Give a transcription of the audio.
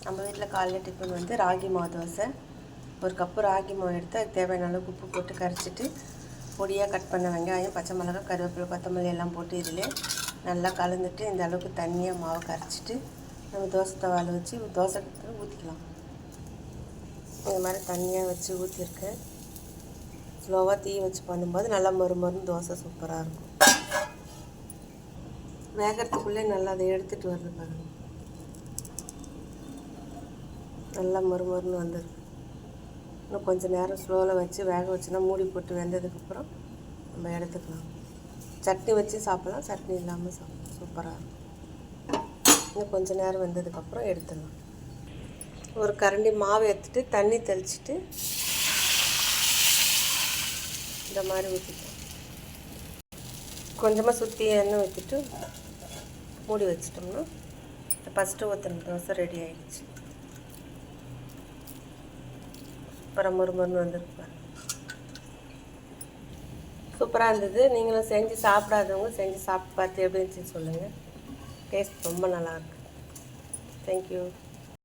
நம்ம வீட்டில் காலையில் டிஃபன் வந்து ராகி மாவு தோசை. ஒரு கப்பு ராகி மாவு எடுத்து அதுக்கு தேவையான அளவுக்கு உப்பு போட்டு கரைச்சிட்டு பொடியாக கட் பண்ண வெங்காயம், பச்சை மிளகாய், கருவேப்பிலை, கொத்தமல்லி எல்லாம் போட்டு இதில் நல்லா கலந்துட்டு இந்த அளவுக்கு தண்ணியாக மாவை கரைச்சிட்டு நம்ம தோசை தவாவில் வச்சு தோசை ஊற்றிக்கலாம். இந்த மாதிரி தண்ணியாக வச்சு ஊற்றிருக்கேன். ஸ்லோவாக தீ வச்சு பண்ணும்போது நல்லா மொறுன்னு தோசை சூப்பராக இருக்கும். வேகிறதுக்குள்ளே நல்லா அதை எடுத்துகிட்டு வருது பாருங்கள். நல்லா மொறுன்னு வந்துருக்கு. இன்னும் கொஞ்சம் நேரம் ஸ்லோவில் வச்சு வேக வச்சுன்னா மூடி போட்டு வெந்ததுக்கப்புறம் நம்ம எடுத்துக்கலாம். சட்னி வச்சு சாப்பிட்லாம், சட்னி இல்லாமல் சாப்பிட்லாம், சூப்பராக இருக்கும். இன்னும் கொஞ்சம் நேரம் வெந்ததுக்கப்புறம் எடுத்துடலாம். ஒரு கரண்டி மாவு எடுத்துகிட்டு தண்ணி தெளிச்சிட்டு இந்த மாதிரி ஊற்றிக்கலாம். கொஞ்சமாக சுற்றி எண்ணெய் ஊற்றிட்டு மூடி வச்சிட்டோம்னா ஃபஸ்ட்டு ஊற்றின தோசை ரெடி ஆகிடுச்சு. அப்புறம் மொறுன்னு வந்துருப்பார். சூப்பராக இருந்தது. நீங்களும் செஞ்சு சாப்பிடாதவங்க செஞ்சு சாப்பிட்டு பார்த்து எப்படி இருந்துச்சுன்னு சொல்லுங்கள். டேஸ்ட் ரொம்ப நல்லாயிருக்கு. தேங்க்யூ.